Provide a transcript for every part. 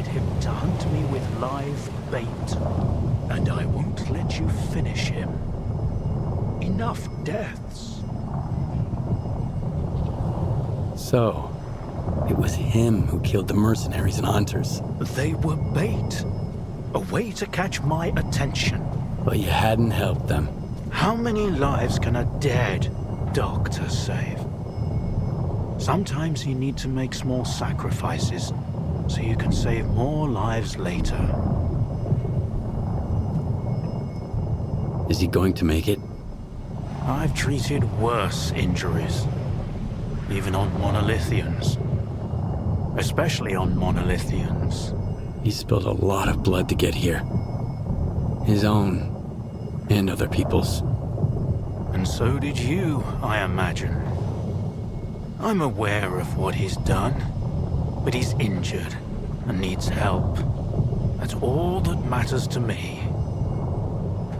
him to hunt me with live bait, and I won't let you finish him. Enough deaths. So, it was him who killed the mercenaries and hunters. They were bait. A way to catch my attention. But you hadn't helped them. How many lives can a dead doctor save? Sometimes you need to make small sacrifices so you can save more lives later. Is he going to make it? I've treated worse injuries. Even on monolithians. Especially on monolithians. He spilled a lot of blood to get here. His own, and other people's. And so did you, I imagine. I'm aware of what he's done, but he's injured and needs help. That's all that matters to me.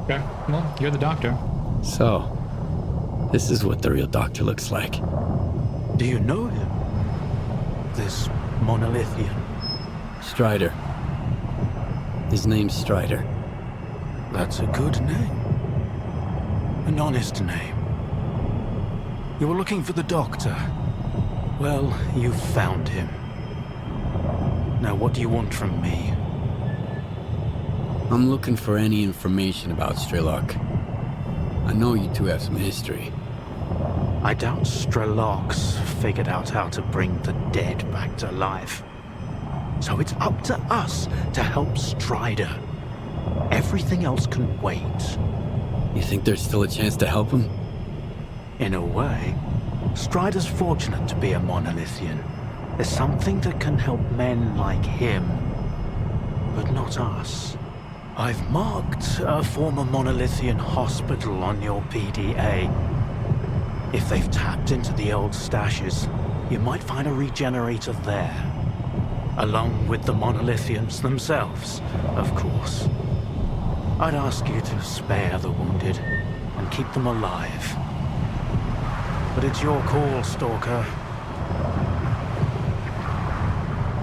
Okay, well, you're the doctor. So, this is what the real doctor looks like. Do you know him? This monolithian? Strider. His name's Strider. That's a good name. An honest name. You were looking for the doctor. Well, you found him. Now what do you want from me? I'm looking for any information about Strelok. I know you two have some history. I doubt Strelok's figured out how to bring the dead back to life. So it's up to us to help Strider. Everything else can wait. You think there's still a chance to help him? In a way, Strider's fortunate to be a monolithian. There's something that can help men like him, but not us. I've marked a former monolithian hospital on your PDA. If they've tapped into the old stashes, you might find a regenerator there. Along with the monolithians themselves, of course. I'd ask you to spare the wounded and keep them alive. But it's your call, Stalker.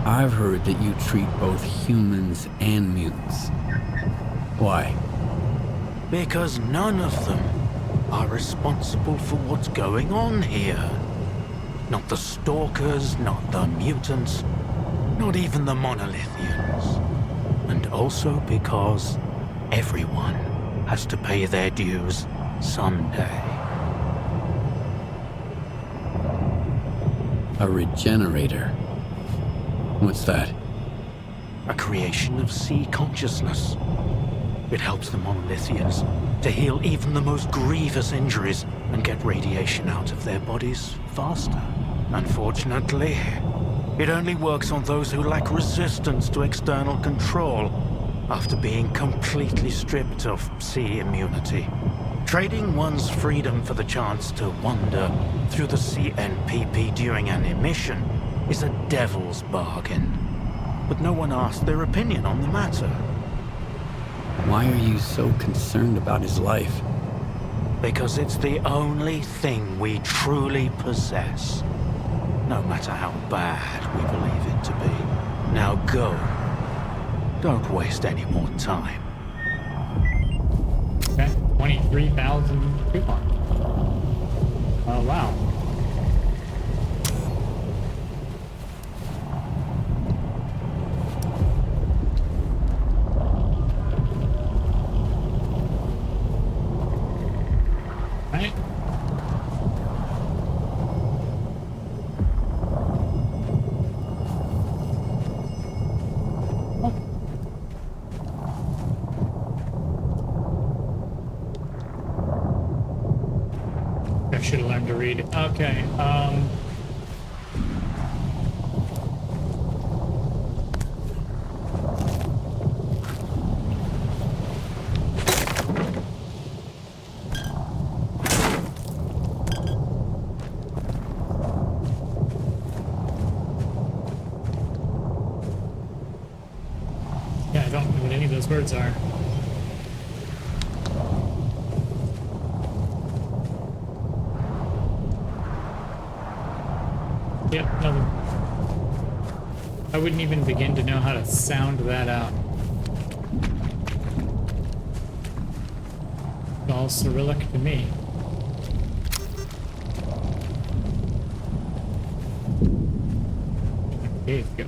I've heard that you treat both humans and mutants. Why? Because none of them are responsible for what's going on here. Not the Stalkers, not the mutants, not even the monolithians. And also because everyone has to pay their dues someday. A regenerator? What's that? A creation of sea consciousness. It helps the monolithians to heal even the most grievous injuries and get radiation out of their bodies faster. Unfortunately, it only works on those who lack resistance to external control after being completely stripped of sea immunity. Trading one's freedom for the chance to wander through the CNPP during an emission is a devil's bargain. But no one asked their opinion on the matter. Why are you so concerned about his life? Because it's the only thing we truly possess. No matter how bad we believe it to be. Now go. Don't waste any more time. Okay, 23,000 coupons. Oh, wow. Right. I should have learned to read. Okay, yeah, I don't know what any of those words are. Yep, nothing. I wouldn't even begin to know how to sound that out. It's all Cyrillic to me. Okay, let's go.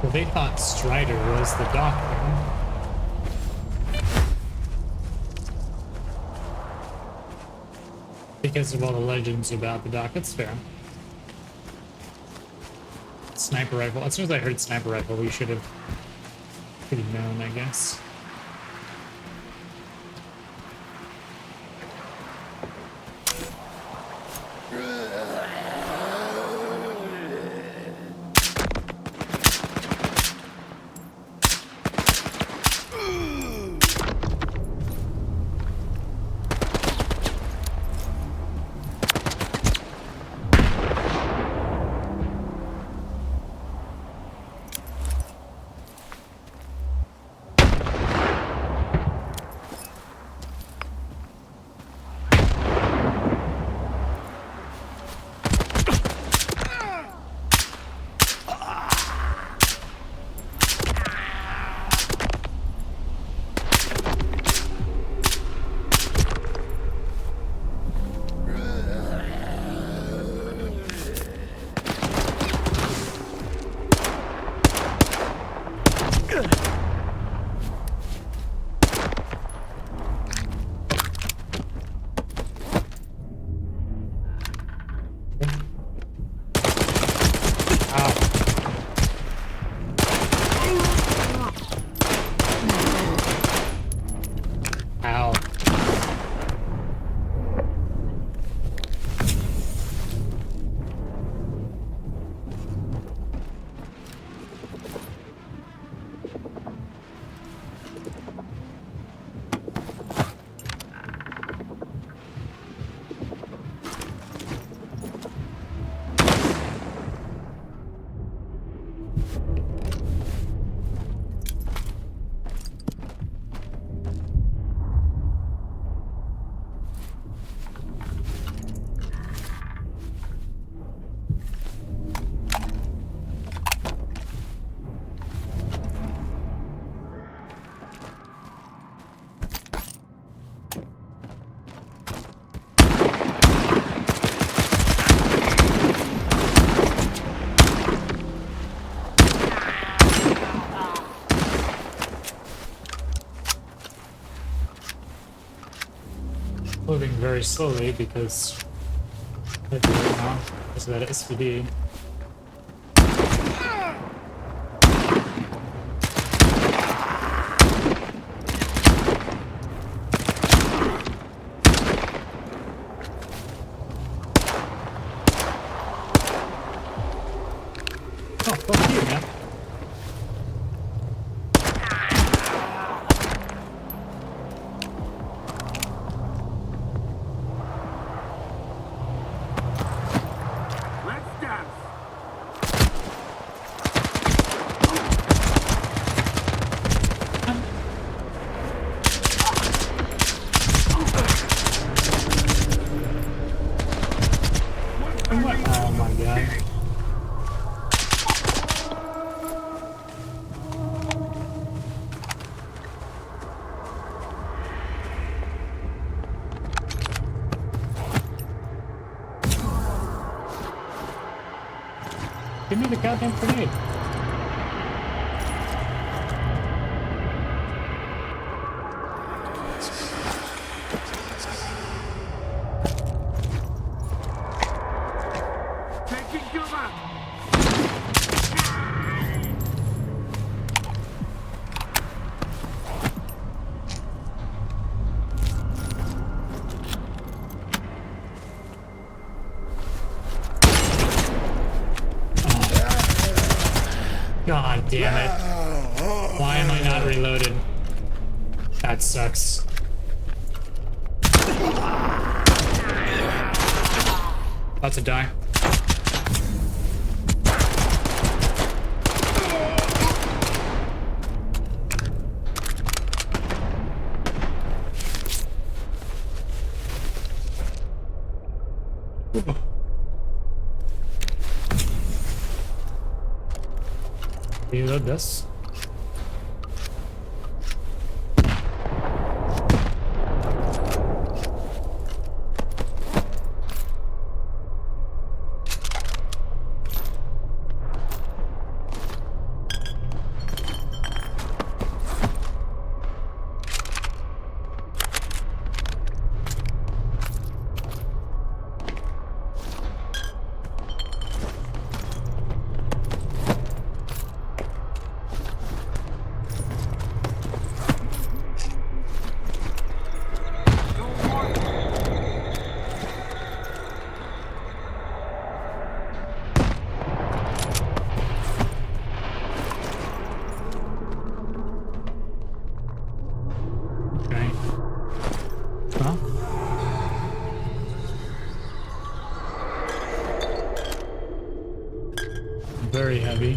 So they thought Strider was the Doctor. Because of all the legends about the Doc. That's fair. Sniper rifle. As soon as I heard sniper rifle, we should have known, I guess. Moving very slowly because of that SVD. Oh, fuck you, man. Let's dance. Give me the goddamn grenade. God damn it. Why am I not reloaded? That sucks. About to die. Reload this. Very heavy.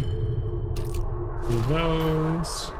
Do those.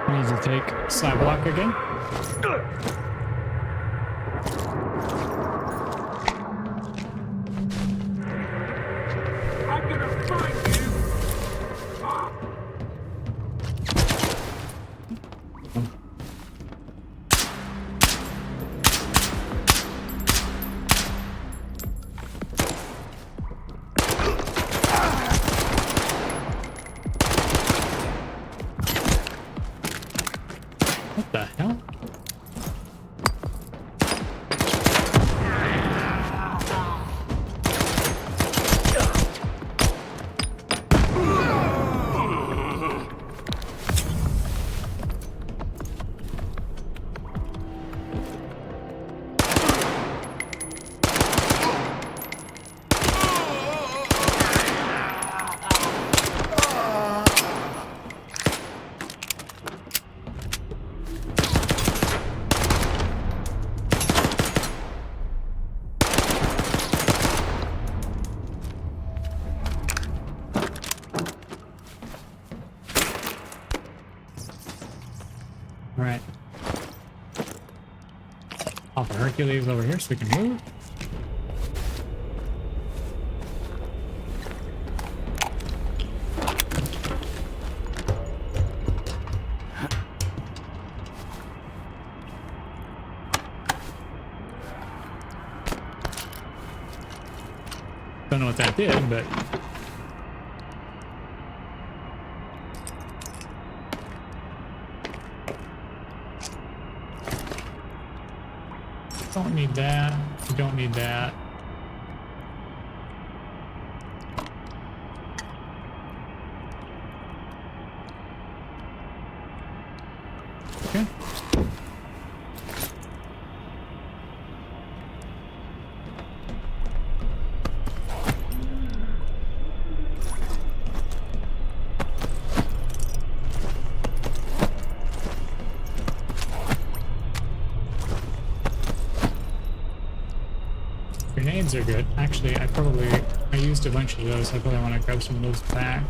I need to take side block again. I'm gonna find you. What the hell? Alright. Off of Hercules over here so we can move. Don't know what that did, but don't need that. We don't need that. Okay. Grenades are good. Actually, I probably I used a bunch of those. I probably want to grab some of those back.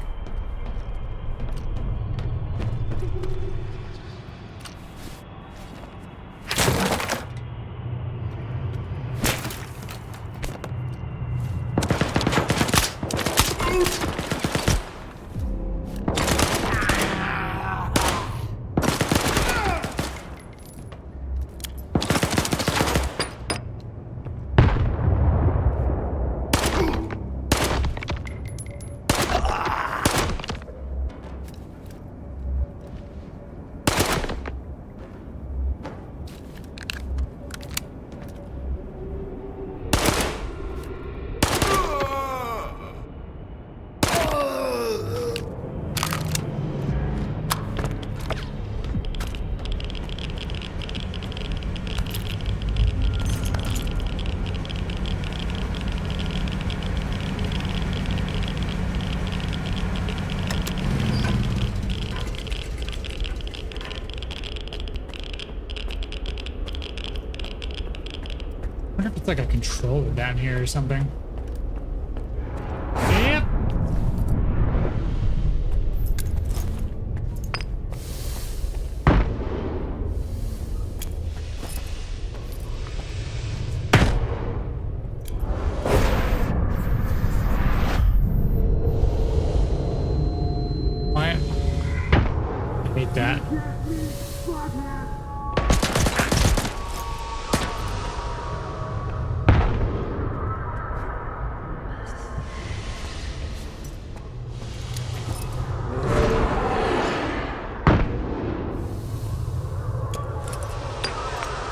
I wonder if it's like a controller down here or something. Yep. Quiet. I hate that.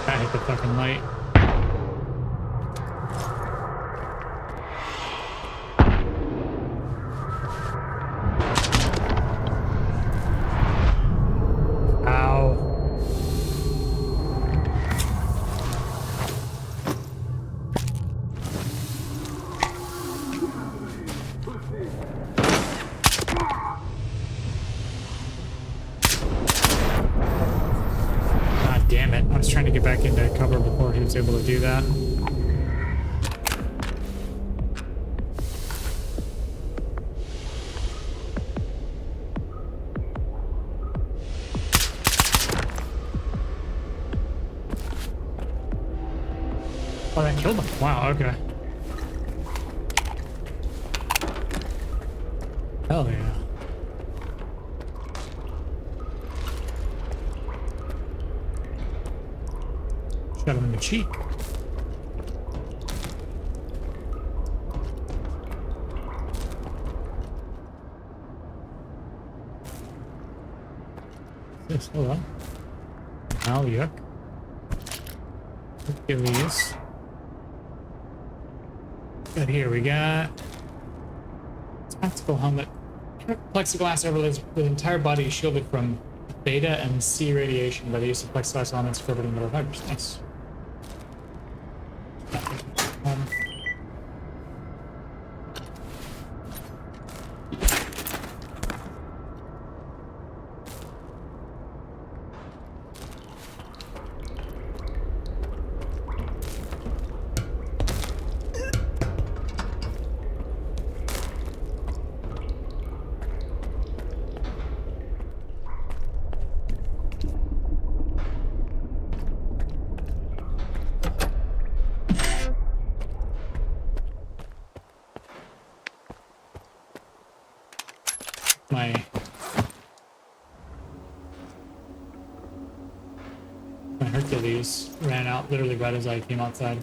That hit the fucking light. Ow. God damn it. I was trying to get back into cover before he was able to do that. Oh, that killed him. Wow, okay. Hell yeah. Shot him in the cheek. This, hold on. Oh, yuck. Achilles. Good, here we got tactical helmet. Plexiglass overlays the entire body is shielded from beta and C radiation by the use of plexiglass elements covered in metal fibers. Nice. My Hercules ran out literally right as I came outside.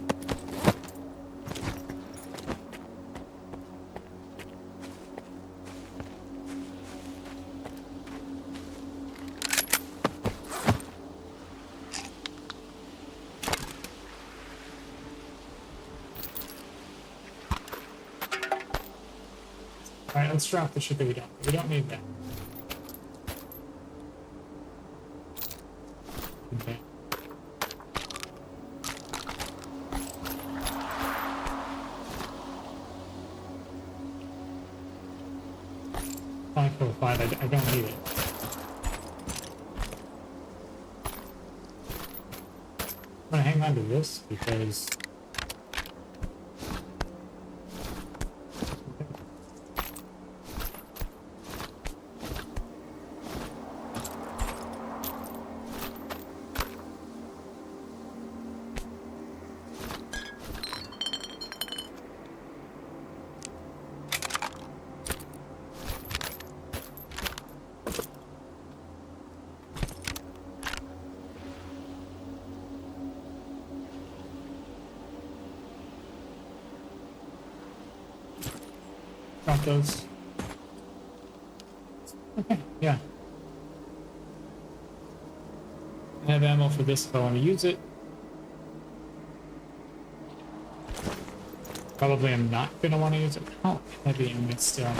Alright, let's drop the shit that we don't. We don't need that. Okay. I don't need it. I'm gonna hang on to this because Drop those. Okay, yeah. I have ammo for this if I want to use it. Probably I'm not gonna want to use it. Oh, heavy ammo still.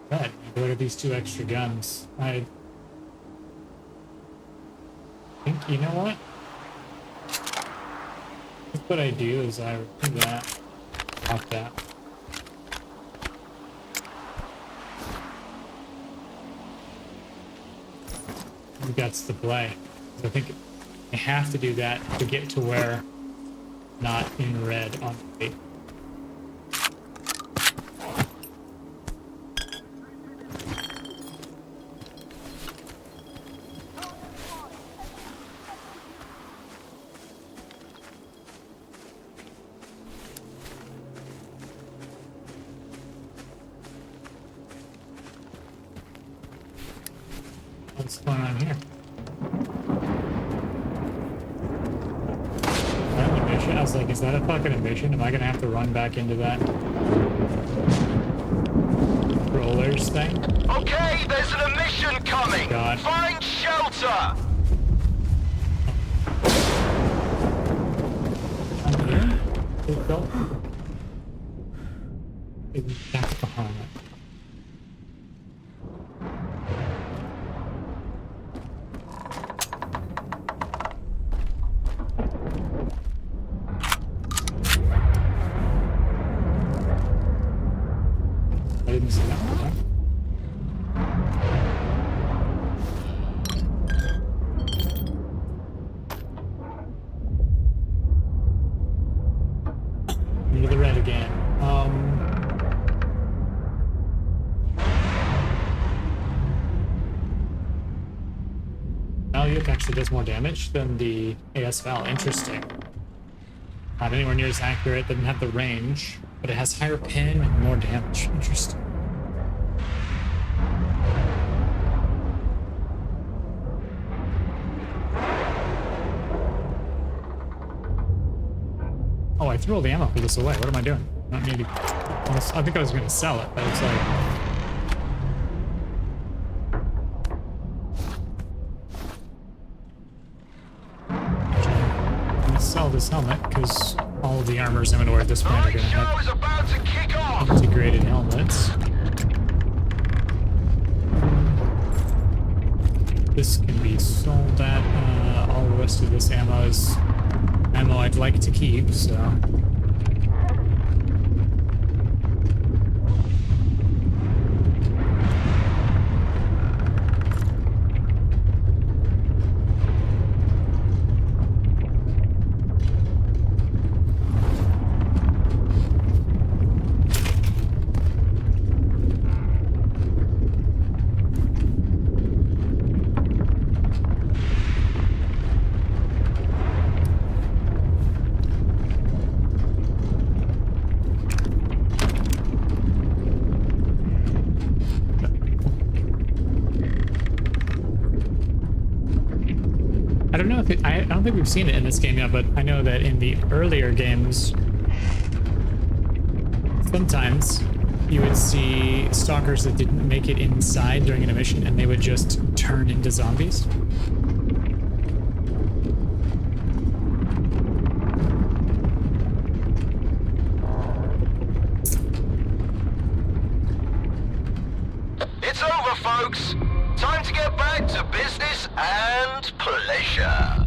Good. What are these 2 extra guns? I think, you know what? I think what I do is I do that. Pop that. That's the play. I think I have to do that to get to where not in red on the tape. What's going on here? I was like, is that a fucking mission? Am I gonna have to run back into that rollers thing? Okay, there's an emission coming. God. Find shelter. I'm here? Please go. Back behind it. I didn't see that one. Into the red again. Valuke actually does more damage than the AS Val. Interesting. Not anywhere near as accurate, doesn't have the range, but it has higher pin and more damage. Interesting. Oh, I threw all the ammo for this away. What am I doing? Not needing. I think I was going to sell it, but it's like... I'm going to sell this helmet, because all of the armor's inventory at this point are going to Show have is about to kick off. integrated helmets. This can be sold at. All the rest of this ammo is ammo I'd like to keep, so. I don't think we've seen it in this game yet, but I know that in the earlier games, sometimes you would see stalkers that didn't make it inside during an mission, and they would just turn into zombies. It's over, folks. Time to get back to business and pleasure.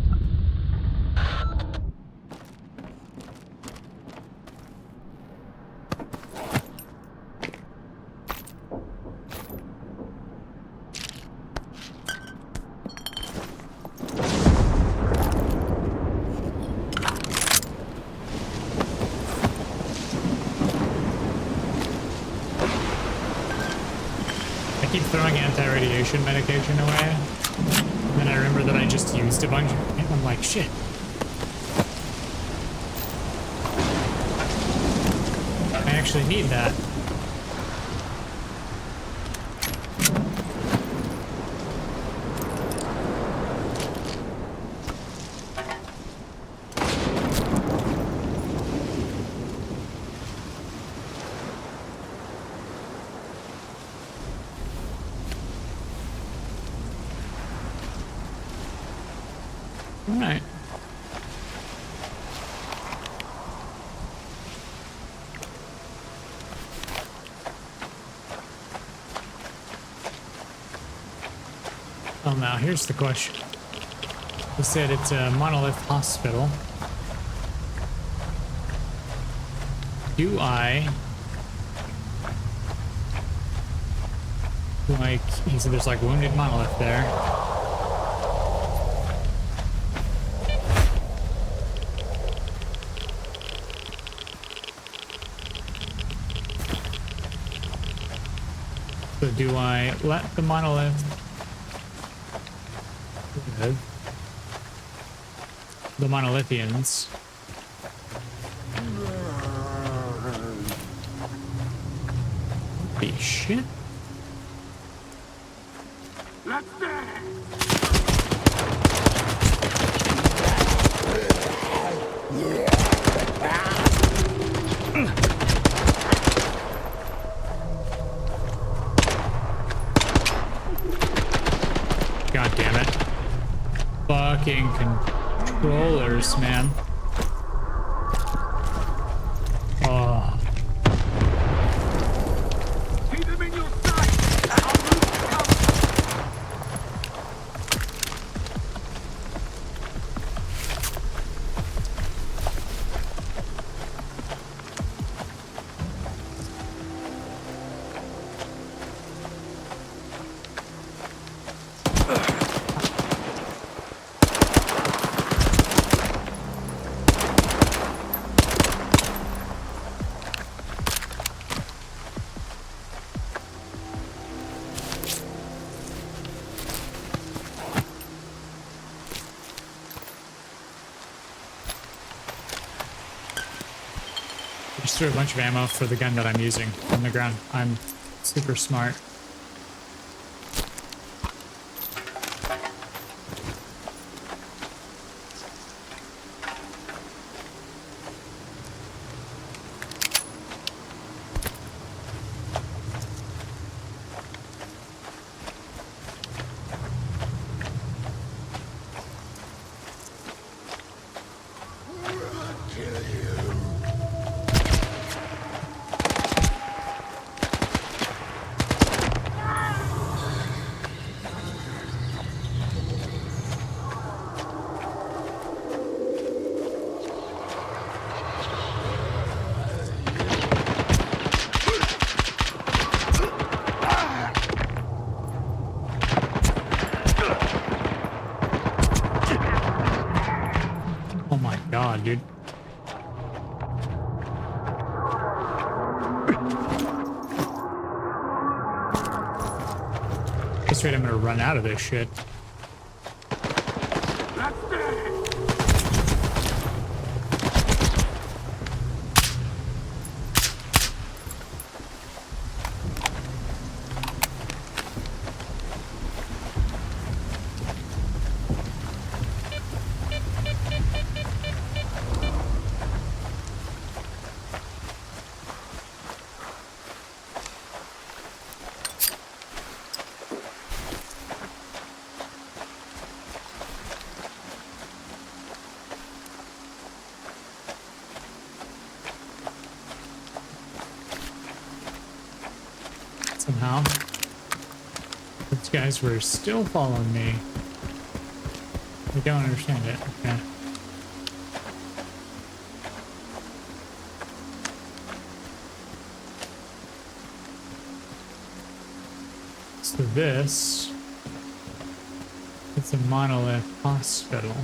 I keep throwing anti-radiation medication away, and then I remember that I just used a bunch, and I'm like, shit. I actually need that. Well, now here's the question. They said it's a monolith hospital. Do I... Like, he said there's like wounded monolith there. So do I let the monolith live? The monolithians. Holy shit. God damn it. Fucking controllers, man. Oh. Keep them in your sight. I'll move to cover. Just threw a bunch of ammo for the gun that I'm using on the ground. I'm super smart. Oh my god, dude. This rate I'm gonna run out of this shit. Somehow. Those guys were still following me. I don't understand it. Okay. So this it's a monolith hospital.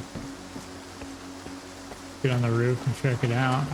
Get on the roof and check it out.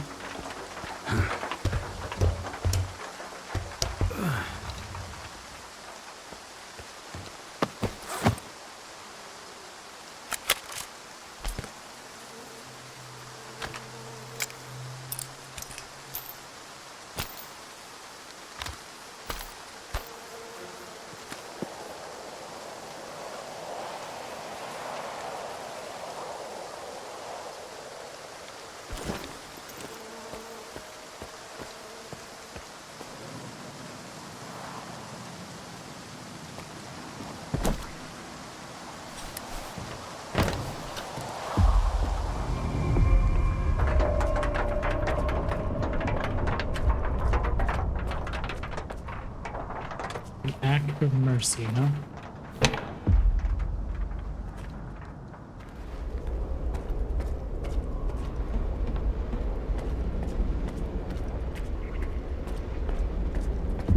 An act of mercy, huh?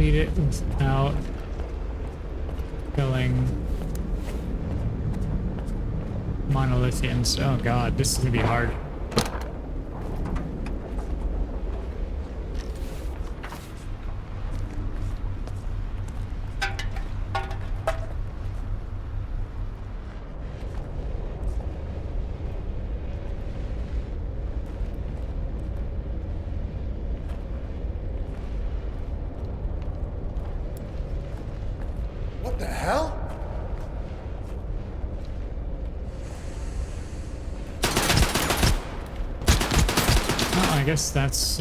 complete it without killing monolithians. Oh god, this is gonna be hard. What the hell? Oh, I guess that's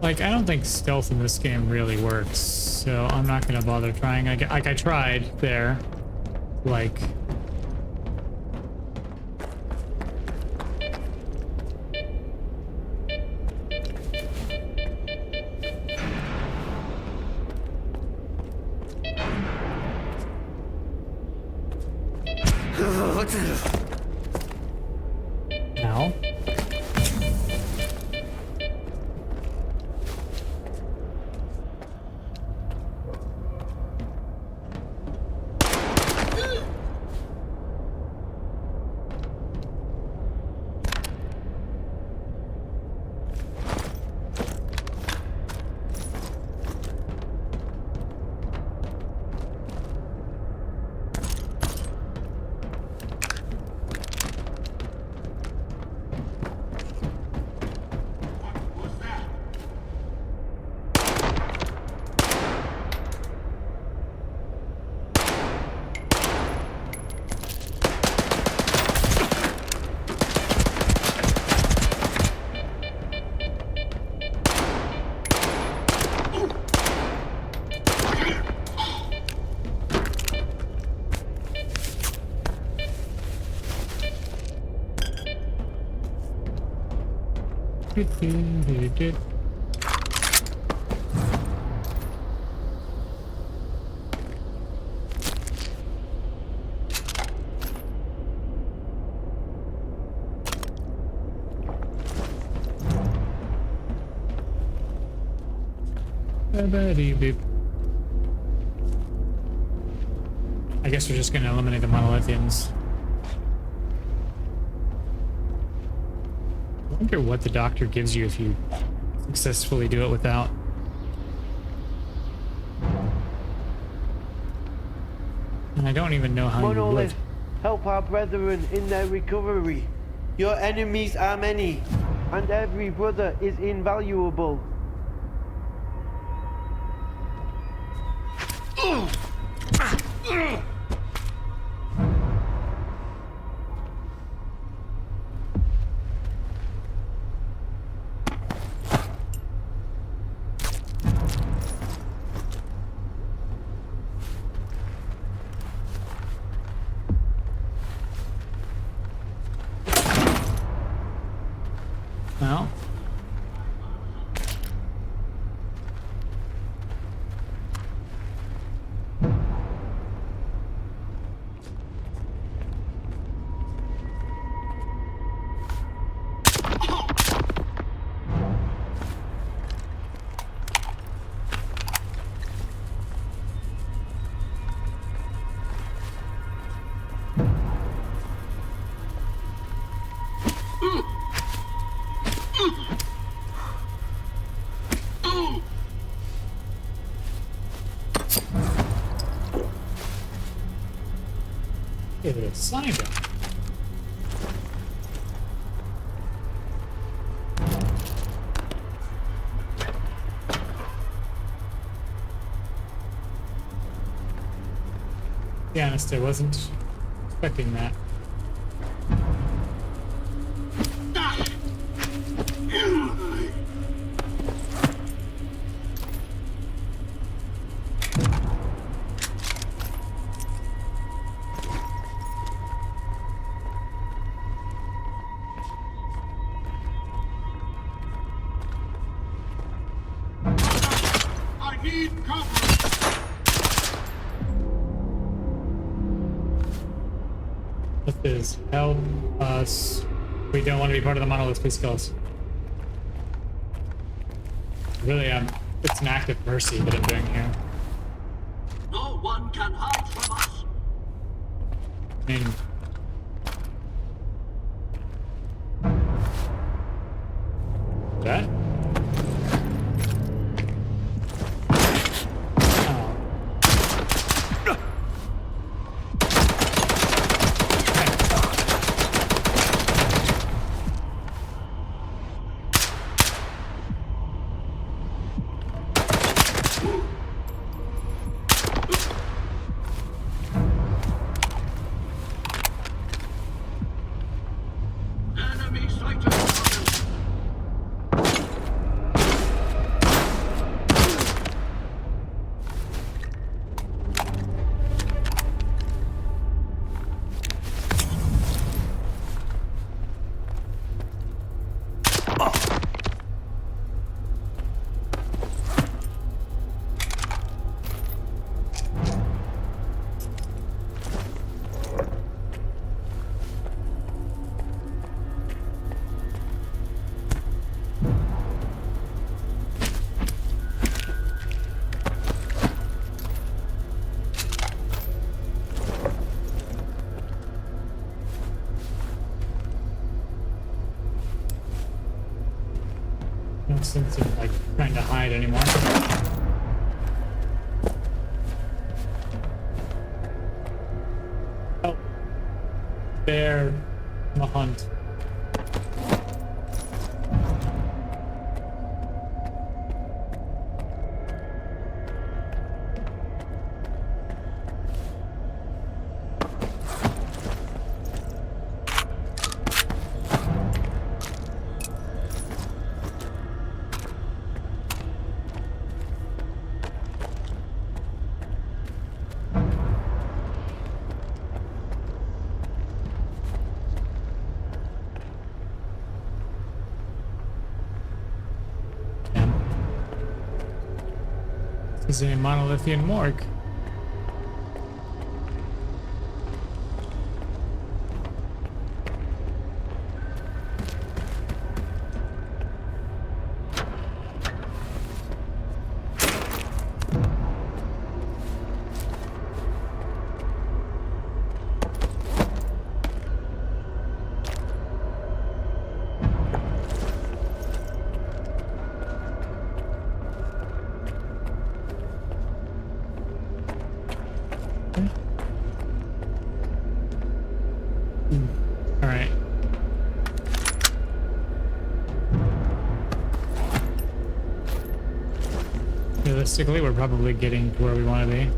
like, I don't think stealth in this game really works, so I'm not gonna bother trying. I tried there, like. Now. I guess we're just gonna eliminate the monolithians. I wonder what the doctor gives you if you successfully do it without. And I don't even know how you would. Monolith, help our brethren in their recovery. Your enemies are many, and every brother is invaluable. Well. Give it a sign down. To be honest, I wasn't expecting that. is help us. We don't want to be part of the monolith. Please kill us. Really, it's an act of mercy that I'm doing here. No one can hide from us. I mean, that? Oh. Enemy sighted. No sense in like trying to hide anymore. Oh, bear, I'm a hunt. This is a monolithian morgue. Alright. Realistically, we're probably getting to where we want to be.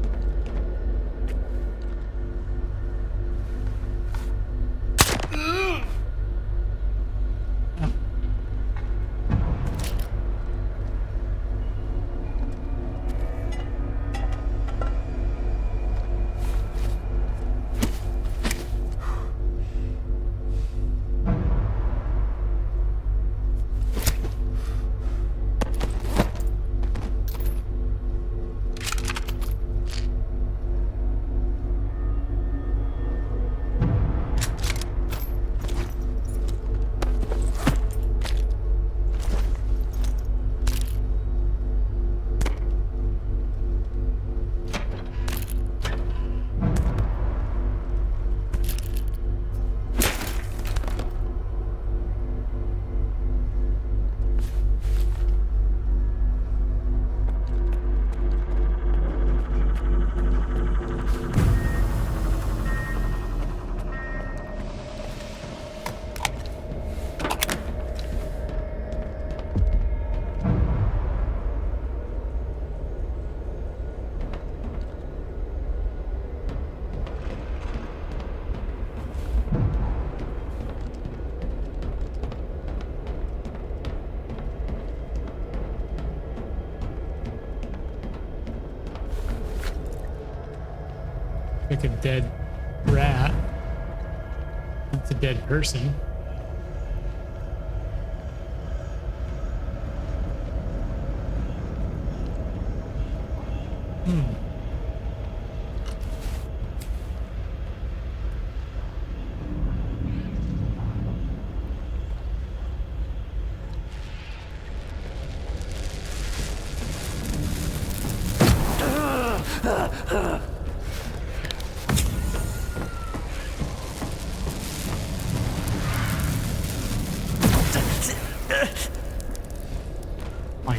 Like a dead rat. That's a dead person. My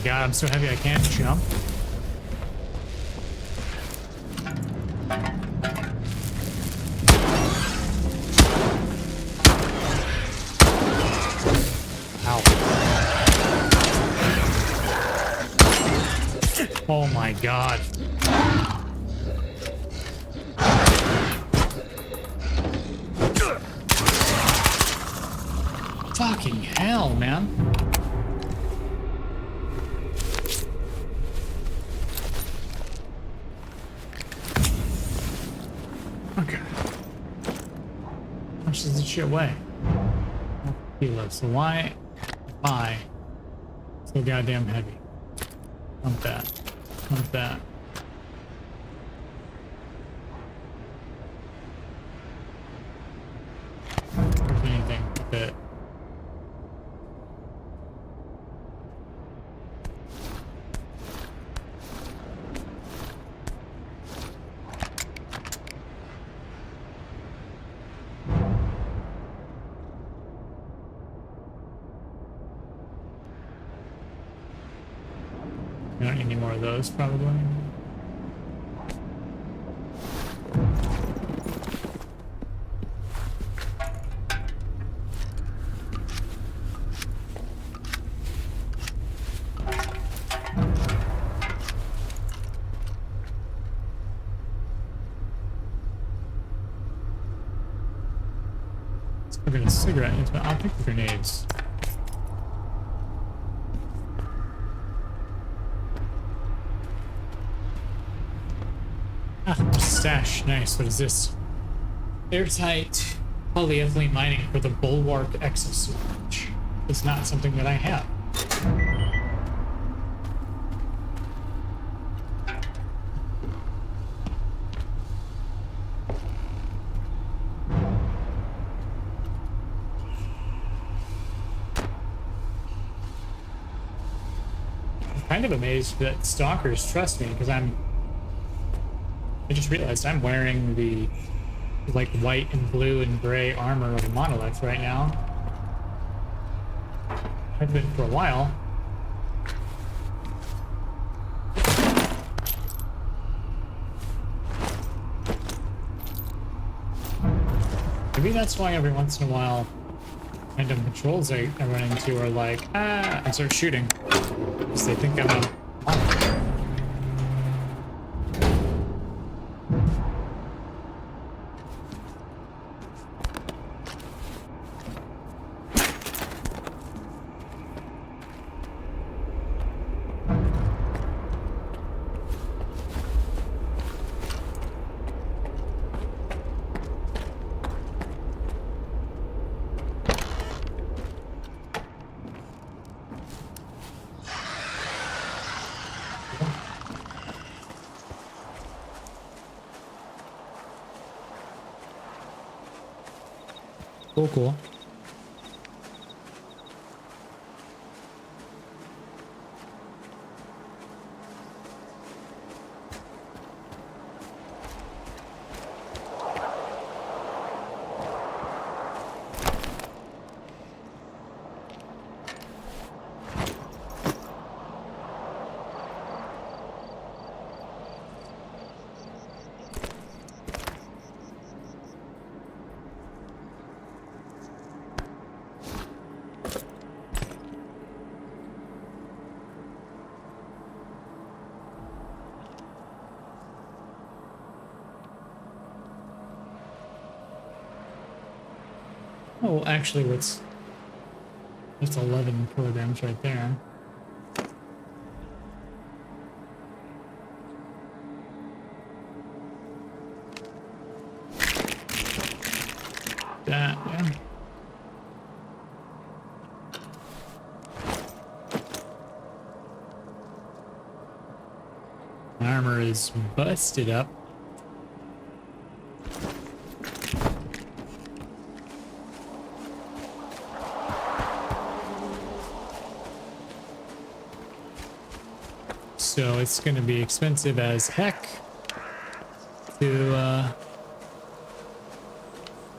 god, I'm so heavy I can't jump. Ow. Oh my god. Fucking hell, man. Okay. How much does this shit weigh? Kilos. So why am I so goddamn heavy? Pump that. Pump that. If anything, a bit. We don't need any more of those, probably. Let's go get a cigarette. I'll take the grenades. Ah, stash. Nice. What is this? Airtight polyethylene lining for the Bulwark exosuit. Which is not something that I have. I'm kind of amazed that stalkers trust me because I just realized I'm wearing the like white and blue and gray armor of a monolith right now. I've been for a while. Maybe that's why every once in a while random patrols I run into are like, ah, and start shooting. Because they think I'm a monolith. Cool, cool. Oh, actually, that's 11 kilograms right there. That, yeah. Armor is busted up. So it's going to be expensive as heck.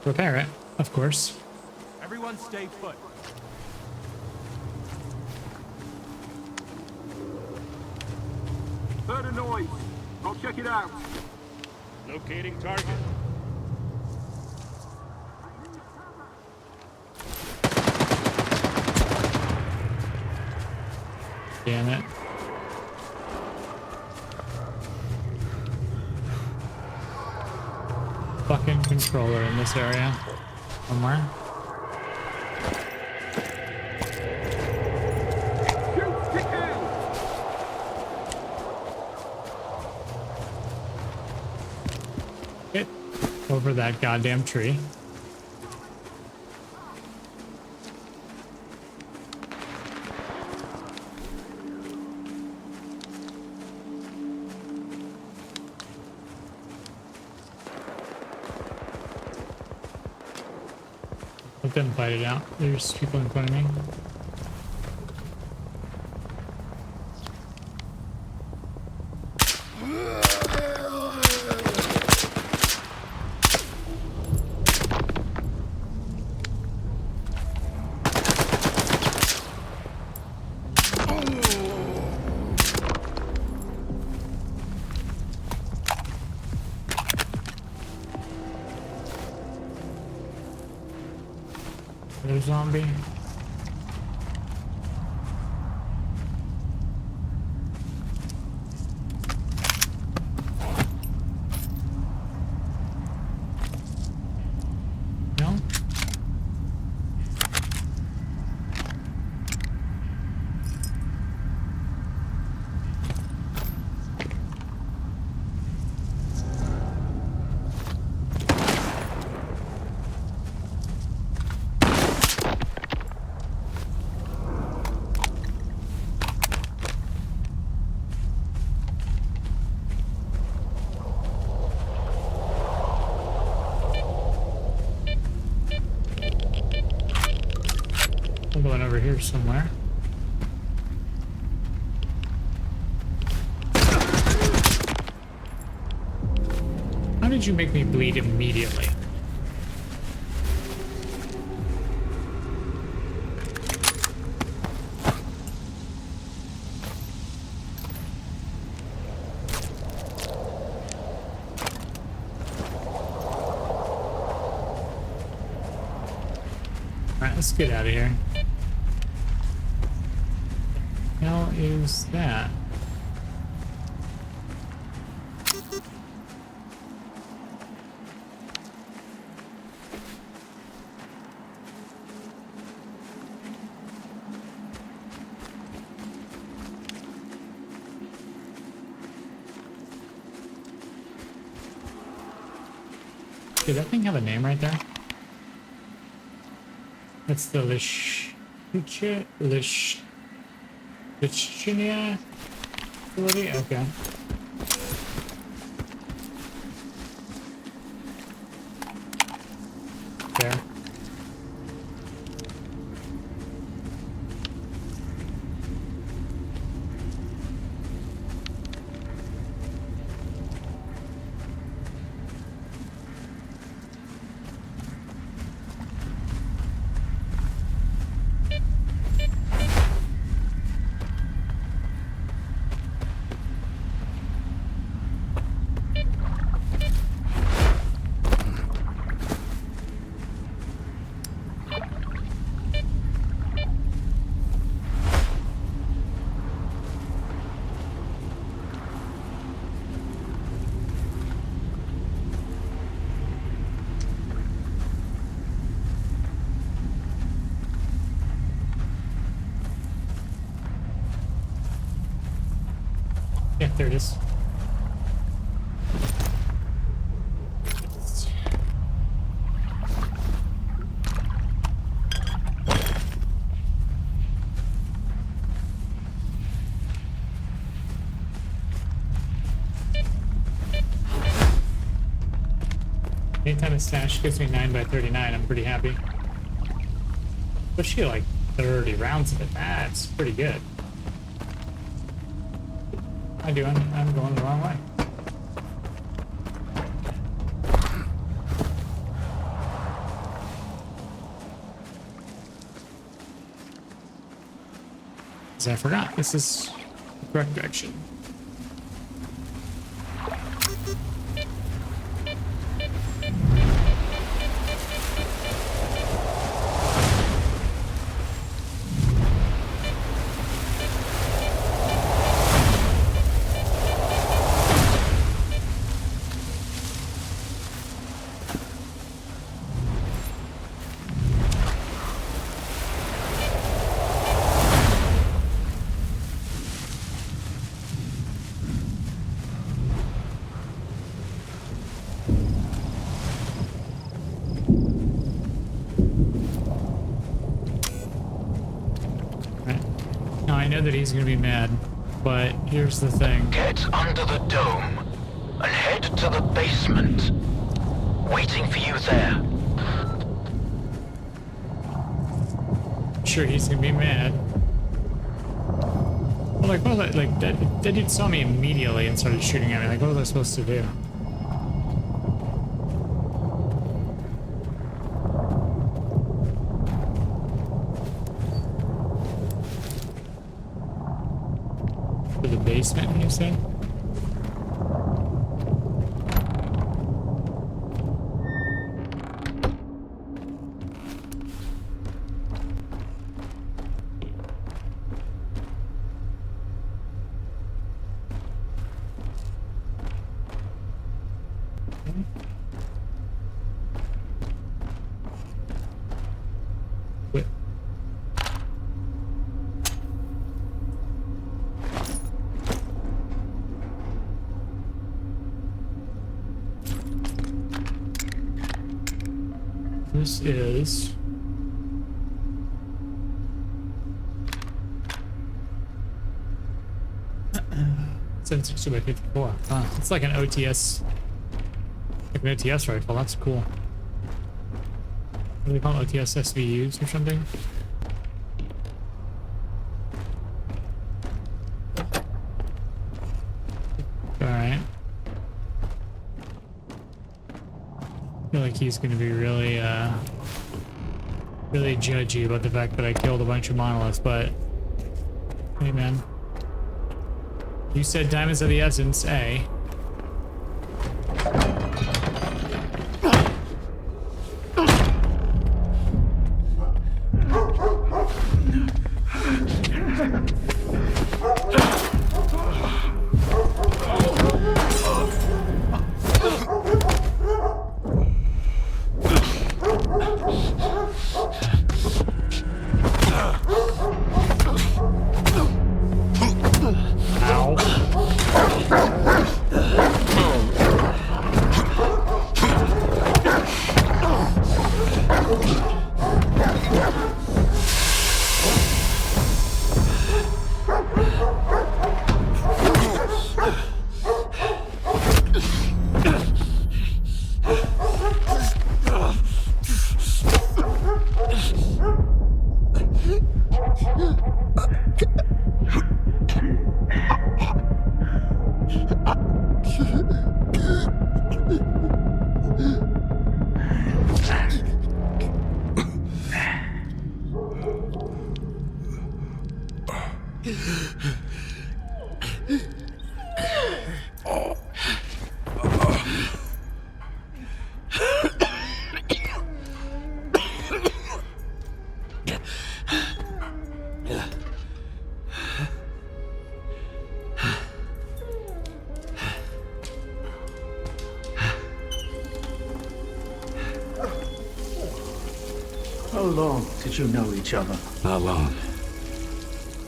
repair it, of course. Everyone stay put. Heard a noise. I'll check it out. Locating target. Damn it. Fucking controller in this area. Somewhere. Get over that goddamn tree. Let them fight it out. There's people in front of me. Another zombie. No? I'm going over here somewhere. How did you make me bleed immediately? Alright, let's get out of here. What the hell is that? Did that thing have a name right there? That's the Lichchinia facility? Okay. There. Yeah, there it is. Anytime a stash gives me 9x39, I'm pretty happy. Especially like 30 rounds of it. That's pretty good. How you doing? I'm going the wrong way. Because I forgot. This is the correct direction. I know that he's gonna be mad, but here's the thing. Get under the dome and head to the basement. Waiting for you there. I'm sure he's gonna be mad. Well, like, what was that? Like, that dude saw me immediately and started shooting at me. Like, what was I supposed to do? To the basement, you said? Wait. This is 762 by 54. It's like an OTS, like an OTS rifle. That's cool. What do they call it? OTS SVUs or something? Alright. I feel like he's gonna be really, really judgy about the fact that I killed a bunch of monoliths, but hey man. You said diamonds of the essence, eh? How long did you know each other? Not long.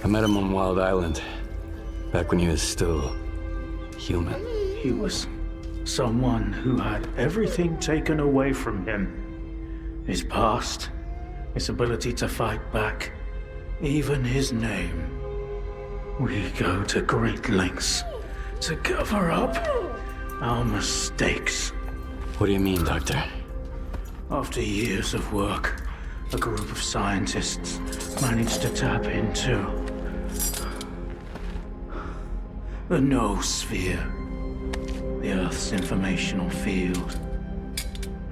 I met him on Wild Island, back when he was still human. He was someone who had everything taken away from him. His past, his ability to fight back, even his name. We go to great lengths to cover up our mistakes. What do you mean, Doctor? After years of work, a group of scientists managed to tap into the noosphere, the Earth's informational field.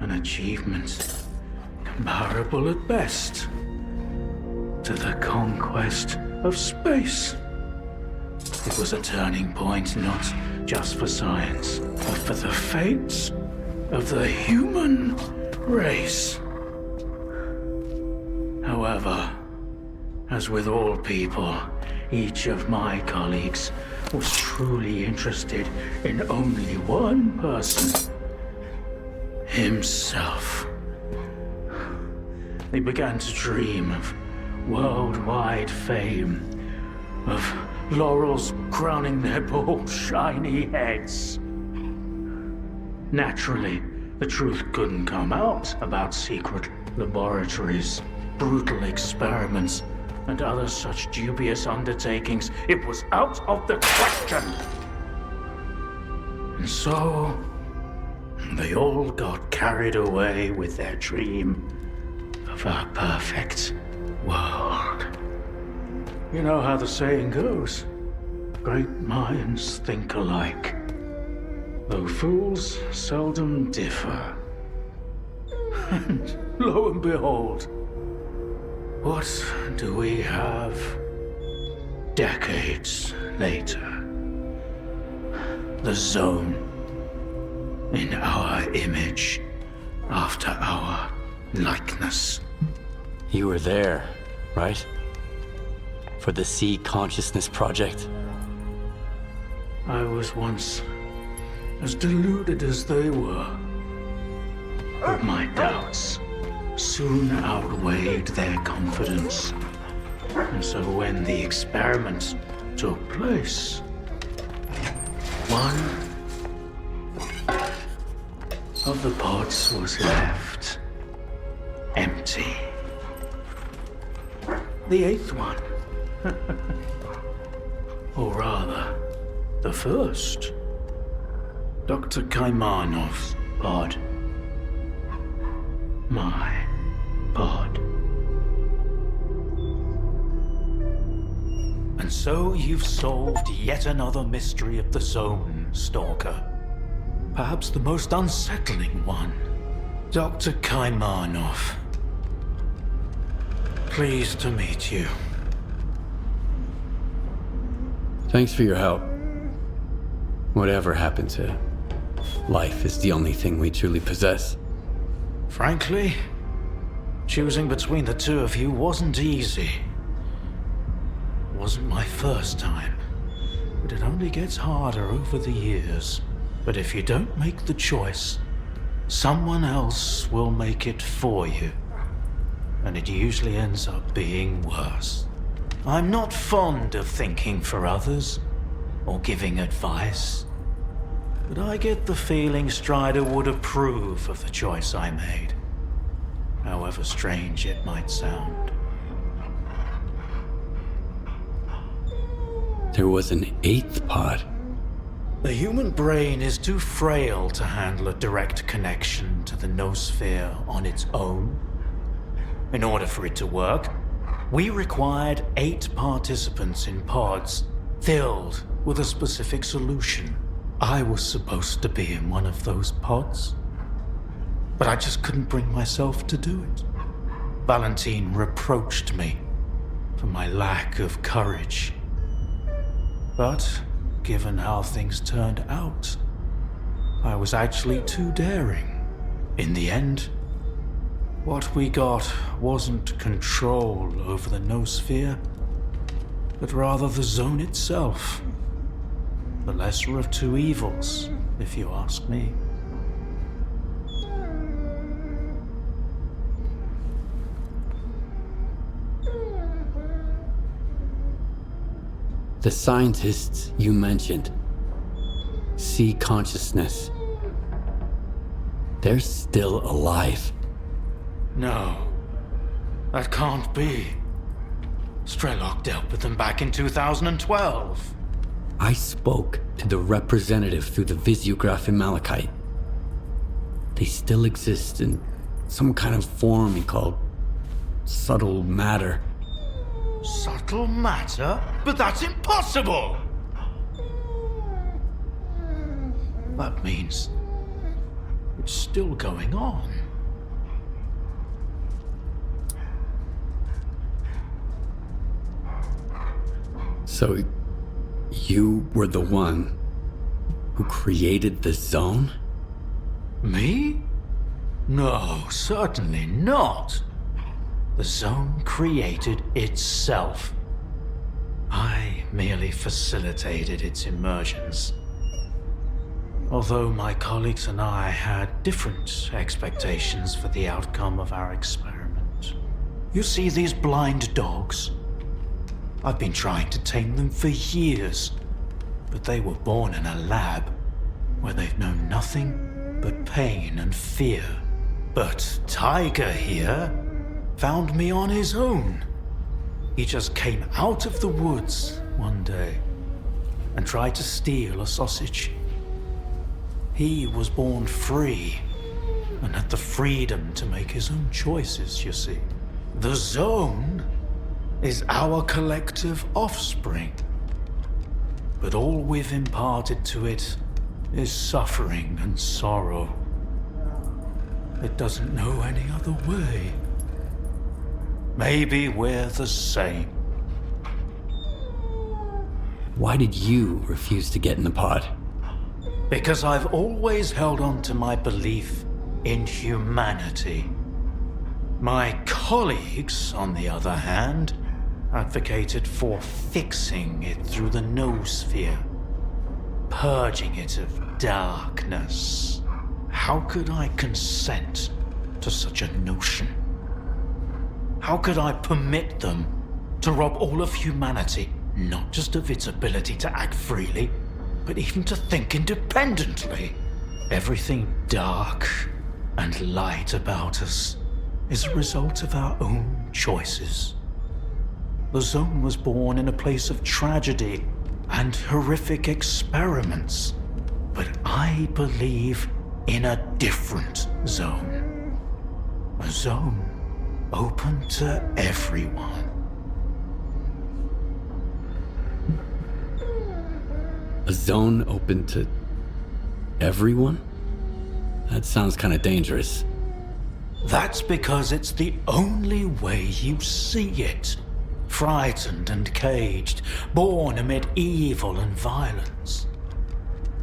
An achievement comparable at best to the conquest of space. It was a turning point not just for science, but for the fates of the human race. However, as with all people, each of my colleagues was truly interested in only one person: himself. They began to dream of worldwide fame, of laurels crowning their bald, shiny heads. Naturally, the truth couldn't come out about secret laboratories, brutal experiments, and other such dubious undertakings. It was out of the question. And so, they all got carried away with their dream of a perfect world. You know how the saying goes, great minds think alike, though fools seldom differ. And lo and behold, what do we have decades later? The Zone, in our image, after our likeness. You were there, right? For the Sea Consciousness Project? I was once as deluded as they were, but my doubts soon outweighed their confidence. And so when the experiment took place, one of the pods was left empty. The eighth one, or rather, the first, Dr. Kaimanov's pod. My pod. And so you've solved yet another mystery of the Zone, Stalker. Perhaps the most unsettling one. Dr. Kaimanov. Pleased to meet you. Thanks for your help. Whatever happened to life is the only thing we truly possess. Frankly, choosing between the two of you wasn't easy. It wasn't my first time, but it only gets harder over the years. But if you don't make the choice, someone else will make it for you. And it usually ends up being worse. I'm not fond of thinking for others, or giving advice. But I get the feeling Strider would approve of the choice I made, however strange it might sound. There was an eighth pod. The human brain is too frail to handle a direct connection to the noosphere on its own. In order for it to work, we required 8 participants in pods filled with a specific solution. I was supposed to be in one of those pods, but I just couldn't bring myself to do it. Valentine reproached me for my lack of courage. But given how things turned out, I was actually too daring. In the end, what we got wasn't control over the noosphere, but rather the Zone itself. The lesser of two evils, if you ask me. The scientists you mentioned, Sea Consciousness, they're still alive. No, that can't be. Strelok dealt with them back in 2012. I spoke to the representative through the visiograph in Malachite. They still exist in some kind of form called subtle matter. Subtle matter? But that's impossible! That means it's still going on. So, you were the one who created the zone? Me? No, certainly not. The zone created itself. I merely facilitated its emergence. Although my colleagues and I had different expectations for the outcome of our experiment. You see these blind dogs? I've been trying to tame them for years, but they were born in a lab where they've known nothing but pain and fear. But Tiger here found me on his own. He just came out of the woods one day and tried to steal a sausage. He was born free and had the freedom to make his own choices, you see. The zone is our collective offspring. But all we've imparted to it is suffering and sorrow. It doesn't know any other way. Maybe we're the same. Why did you refuse to get in the pod? Because I've always held on to my belief in humanity. My colleagues, on the other hand, advocated for fixing it through the noosphere, purging it of darkness. How could I consent to such a notion? How could I permit them to rob all of humanity, not just of its ability to act freely, but even to think independently? Everything dark and light about us is a result of our own choices. The zone was born in a place of tragedy and horrific experiments, but I believe in a different zone. A zone open to everyone. A zone open to everyone? That sounds kind of dangerous. That's because it's the only way you see it. Frightened and caged, born amid evil and violence.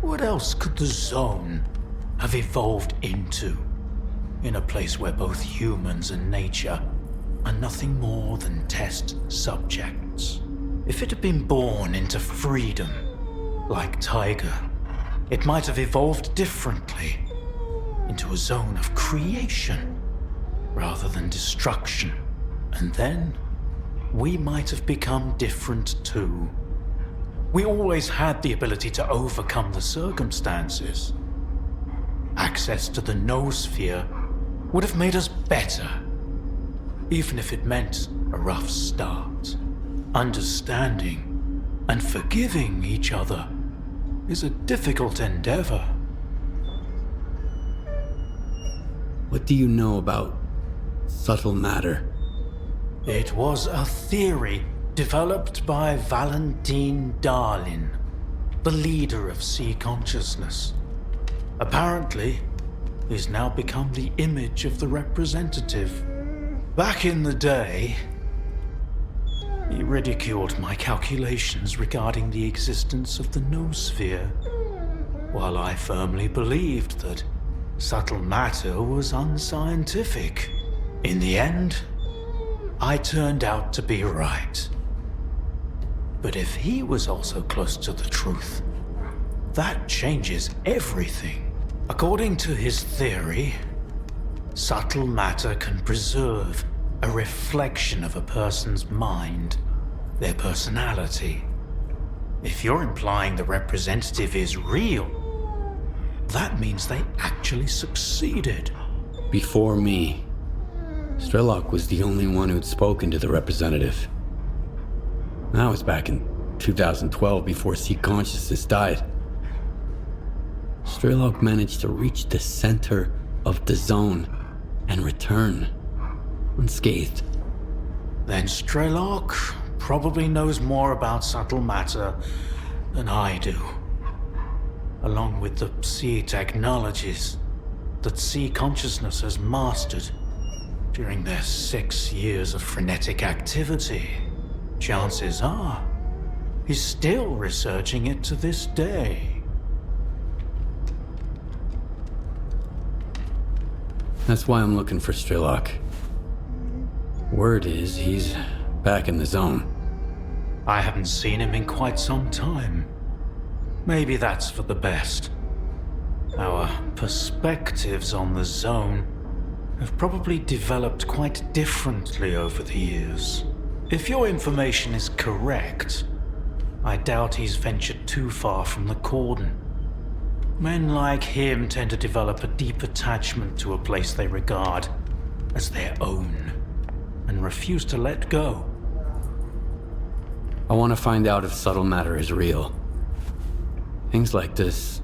What else could the zone have evolved into? In a place where both humans and nature are nothing more than test subjects. If it had been born into freedom, like Tiger, it might have evolved differently, into a zone of creation, rather than destruction. And then, we might have become different too. We always had the ability to overcome the circumstances. Access to the noosphere would have made us better, even if it meant a rough start. Understanding and forgiving each other is a difficult endeavor. What do you know about subtle matter? It was a theory developed by Valentine Darlin, the leader of sea consciousness. Apparently, he's now become the image of the representative. Back in the day, he ridiculed my calculations regarding the existence of the noosphere, while I firmly believed that subtle matter was unscientific. In the end, I turned out to be right. But if he was also close to the truth, that changes everything. According to his theory, subtle matter can preserve a reflection of a person's mind, their personality. If you're implying the representative is real, that means they actually succeeded. Before me, Strelok was the only one who'd spoken to the representative. That was back in 2012, before Sea Consciousness died. Strelok managed to reach the center of the zone and return unscathed. Then Strelok probably knows more about subtle matter than I do. Along with the sea technologies that Sea Consciousness has mastered during their 6 years of frenetic activity, chances are He's still researching it to this day. That's why I'm looking for Strelok. Word is he's back in the zone. I haven't seen him in quite some time. Maybe that's for the best. Our perspectives on the zone have probably developed quite differently over the years. If your information is correct, I doubt he's ventured too far from the cordon. Men like him tend to develop a deep attachment to a place they regard as their own, and refuse to let go. I want to find out if subtle matter is real. Things like this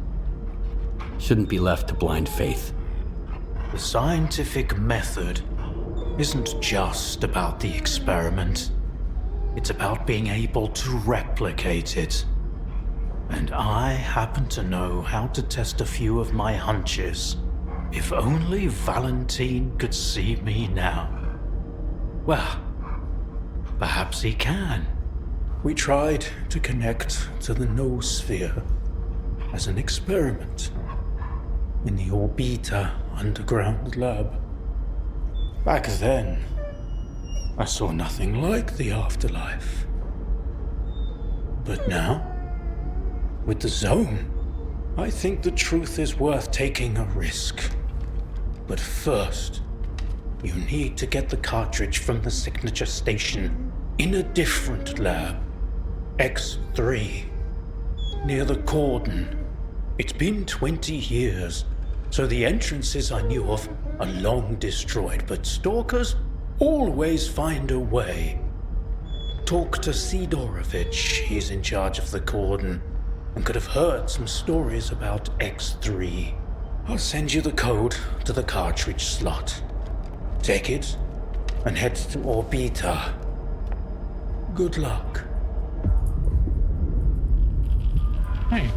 shouldn't be left to blind faith. The scientific method isn't just about the experiment. It's about being able to replicate it. And I happen to know how to test a few of my hunches. If only Valentine could see me now. Well, perhaps he can. We tried to connect to the noosphere as an experiment in the Orbita underground lab. Back then, I saw nothing like the afterlife. But now, with the zone, I think the truth is worth taking a risk. But first, you need to get the cartridge from the signature station in a different lab, X3, near the cordon. It's been 20 years, so the entrances I knew of are long destroyed, but stalkers always find a way. Talk to Sidorovich, he's in charge of the cordon, and could have heard some stories about X3. I'll send you the code to the cartridge slot. Take it, and head to Orbita. Good luck. Hey.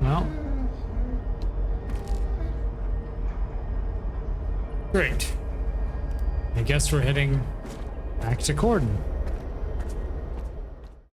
Well. Great. I guess we're heading back to Corden.